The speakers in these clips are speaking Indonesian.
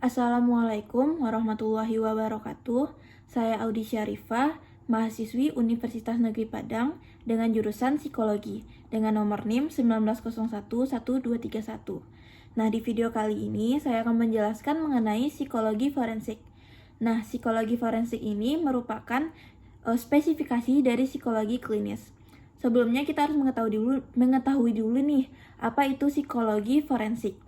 Assalamualaikum warahmatullahi wabarakatuh. Saya Audi Syarifah, mahasiswi Universitas Negeri Padang dengan jurusan Psikologi dengan nomor NIM 19011231. Nah, di video kali ini saya akan menjelaskan mengenai psikologi forensik. Nah, psikologi forensik ini merupakan spesifikasi dari psikologi klinis. Sebelumnya kita harus mengetahui dulu nih, apa itu psikologi forensik.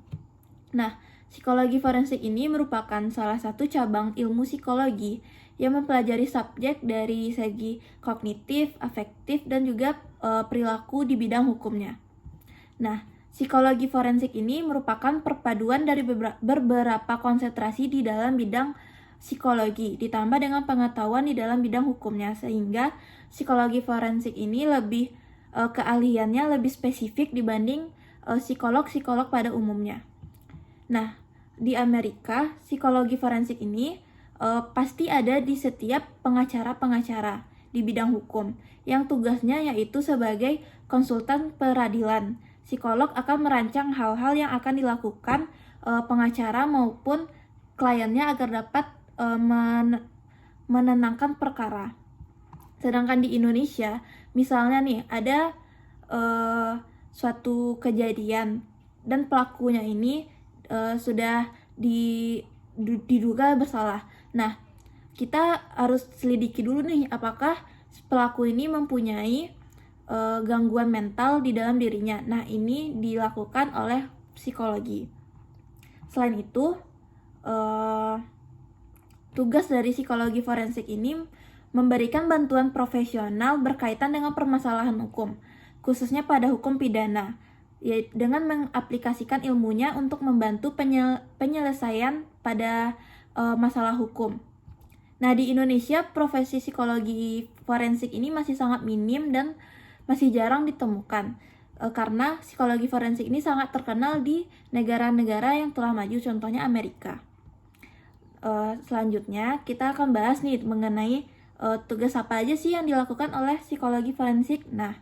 Nah, psikologi forensik ini merupakan salah satu cabang ilmu psikologi yang mempelajari subjek dari segi kognitif, afektif, dan juga perilaku di bidang hukumnya. Nah, psikologi forensik ini merupakan perpaduan dari beberapa konsentrasi di dalam bidang psikologi, ditambah dengan pengetahuan di dalam bidang hukumnya, sehingga psikologi forensik ini keahliannya lebih spesifik dibanding psikolog-psikolog pada umumnya. Nah, di Amerika, psikologi forensik ini pasti ada di setiap pengacara-pengacara di bidang hukum, yang tugasnya yaitu sebagai konsultan peradilan. Psikolog akan merancang hal-hal yang akan dilakukan pengacara maupun kliennya agar dapat menenangkan perkara. Sedangkan di Indonesia, misalnya nih, ada suatu kejadian dan pelakunya ini sudah diduga bersalah. Nah, kita harus selidiki dulu nih, apakah pelaku ini mempunyai gangguan mental di dalam dirinya. Nah, ini dilakukan oleh psikologi. Selain itu, tugas dari psikologi forensik ini memberikan bantuan profesional berkaitan dengan permasalahan hukum, khususnya pada hukum pidana, yaitu dengan mengaplikasikan ilmunya untuk membantu penyelesaian pada masalah hukum. Nah, di Indonesia profesi psikologi forensik ini masih sangat minim dan masih jarang ditemukan karena psikologi forensik ini sangat terkenal di negara-negara yang telah maju, contohnya Amerika. Selanjutnya kita akan bahas nih mengenai tugas apa aja sih yang dilakukan oleh psikologi forensik. Nah,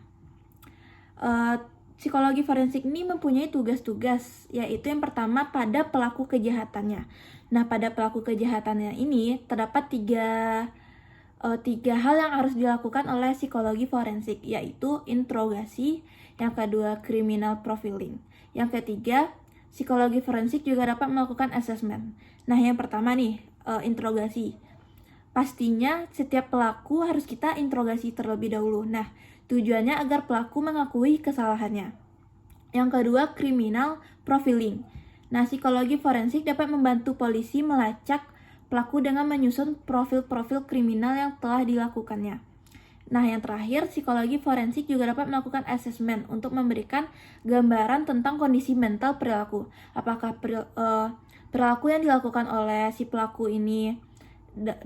psikologi forensik ini mempunyai tugas-tugas, yaitu yang pertama pada pelaku kejahatannya. Nah, pada pelaku kejahatannya ini terdapat tiga hal yang harus dilakukan oleh psikologi forensik, yaitu interogasi, yang kedua criminal profiling, yang ketiga psikologi forensik juga dapat melakukan assessment. Nah, yang pertama nih, interogasi. Pastinya setiap pelaku harus kita interogasi terlebih dahulu. Nah, tujuannya agar pelaku mengakui kesalahannya. Yang kedua, criminal profiling. Nah, psikologi forensik dapat membantu polisi melacak pelaku dengan menyusun profil-profil kriminal yang telah dilakukannya. Nah, yang terakhir, psikologi forensik juga dapat melakukan assessment untuk memberikan gambaran tentang kondisi mental perilaku. Apakah perilaku yang dilakukan oleh si pelaku ini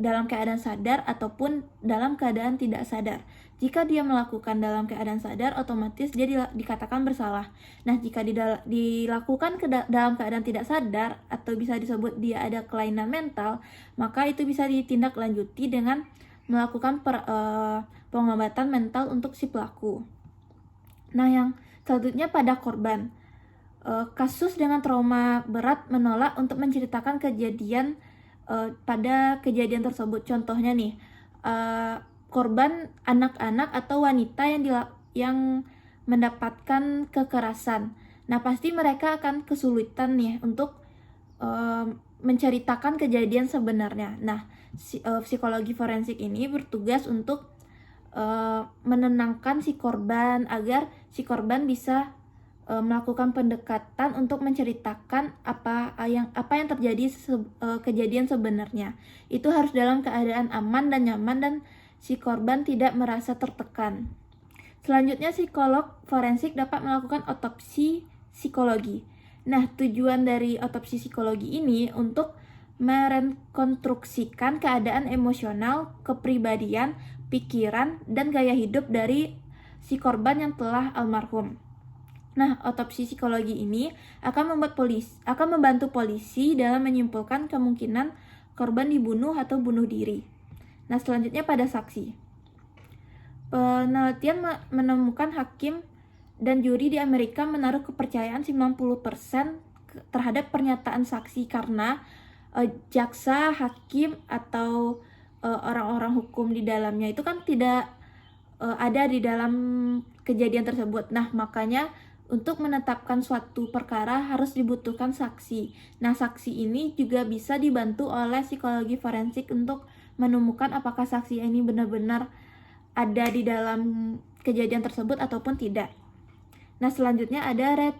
dalam keadaan sadar ataupun dalam keadaan tidak sadar. Jika dia melakukan dalam keadaan sadar, otomatis dia dikatakan bersalah. Nah, jika dilakukan dalam keadaan tidak sadar atau bisa disebut dia ada kelainan mental, maka itu bisa ditindaklanjuti dengan melakukan pengobatan mental untuk si pelaku. Nah, yang selanjutnya pada korban. Kasus dengan trauma berat menolak untuk menceritakan kejadian pada kejadian tersebut. Contohnya nih, korban anak-anak atau wanita yang mendapatkan kekerasan. Nah, pasti mereka akan kesulitan nih untuk menceritakan kejadian sebenarnya. Nah, psikologi forensik ini bertugas untuk menenangkan si korban agar si korban bisa melakukan pendekatan untuk menceritakan apa yang terjadi kejadian sebenarnya. Itu harus dalam keadaan aman dan nyaman dan si korban tidak merasa tertekan. Selanjutnya, psikolog forensik dapat melakukan otopsi psikologi. Nah, tujuan dari otopsi psikologi ini untuk merekonstruksikan keadaan emosional, kepribadian, pikiran, dan gaya hidup dari si korban yang telah almarhum. Nah, otopsi psikologi ini akan membantu polisi dalam menyimpulkan kemungkinan korban dibunuh atau bunuh diri. Nah, selanjutnya pada saksi. Penelitian menemukan hakim dan juri di Amerika menaruh kepercayaan 90% terhadap pernyataan saksi karena jaksa, hakim, atau orang-orang hukum di dalamnya itu kan tidak ada di dalam kejadian tersebut. Nah, makanya untuk menetapkan suatu perkara harus dibutuhkan saksi. Nah, saksi ini juga bisa dibantu oleh psikologi forensik untuk menemukan apakah saksi ini benar-benar ada di dalam kejadian tersebut ataupun tidak. Nah, selanjutnya ada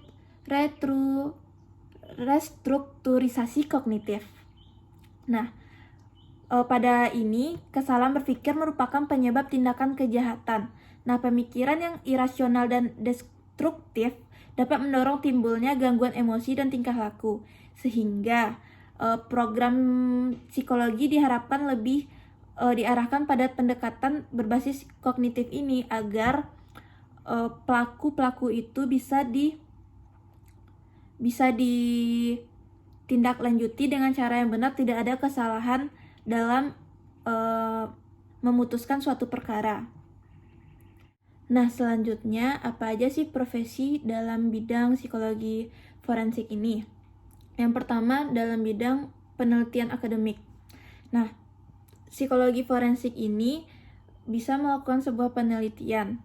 restrukturisasi kognitif. Nah, pada ini, kesalahan berpikir merupakan penyebab tindakan kejahatan. Nah, pemikiran yang irasional dan destruktif dapat mendorong timbulnya gangguan emosi dan tingkah laku. Sehingga program psikologi diharapkan lebih diarahkan pada pendekatan berbasis kognitif ini agar pelaku-pelaku itu bisa ditindaklanjuti dengan cara yang benar, tidak ada kesalahan dalam memutuskan suatu perkara. Nah, selanjutnya apa aja sih profesi dalam bidang psikologi forensik ini? Yang pertama, dalam bidang penelitian akademik. Nah, psikologi forensik ini bisa melakukan sebuah penelitian.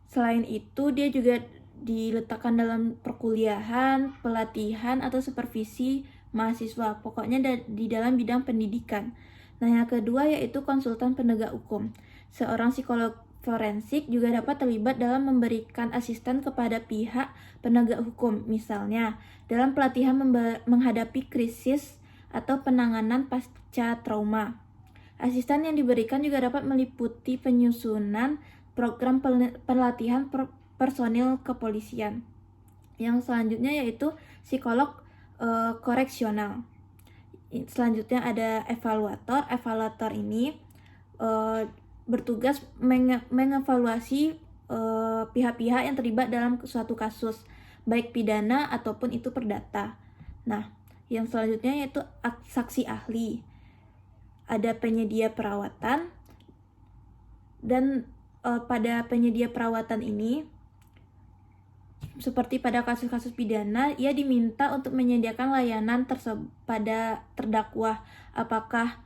Selain itu, dia juga diletakkan dalam perkuliahan, pelatihan, atau supervisi mahasiswa. Pokoknya di dalam bidang pendidikan. Nah, yang kedua yaitu konsultan penegak hukum. Seorang psikolog forensik juga dapat terlibat dalam memberikan asisten kepada pihak penegak hukum, misalnya dalam pelatihan menghadapi krisis atau penanganan pasca trauma. Asisten yang diberikan juga dapat meliputi penyusunan program pelatihan personil kepolisian. Yang selanjutnya yaitu psikolog koreksional. Selanjutnya ada evaluator. Evaluator ini bertugas mengevaluasi pihak-pihak yang terlibat dalam suatu kasus, baik pidana ataupun itu perdata. Nah, yang selanjutnya yaitu saksi ahli. Ada penyedia perawatan, dan pada penyedia perawatan ini, seperti pada kasus-kasus pidana, ia diminta untuk menyediakan layanan pada terdakwa. Apakah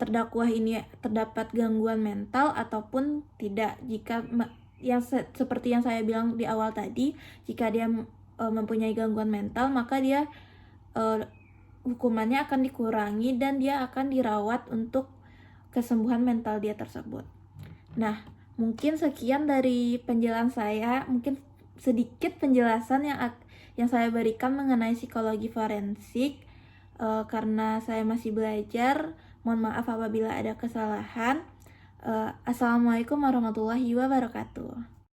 terdakwa ini terdapat gangguan mental ataupun tidak. Jika seperti yang saya bilang di awal tadi, jika dia mempunyai gangguan mental, maka dia hukumannya akan dikurangi dan dia akan dirawat untuk kesembuhan mental dia tersebut. Nah, mungkin sekian dari penjelasan saya, mungkin sedikit penjelasan yang saya berikan mengenai psikologi forensik, karena saya masih belajar. Mohon maaf apabila ada kesalahan. Assalamualaikum warahmatullahi wabarakatuh.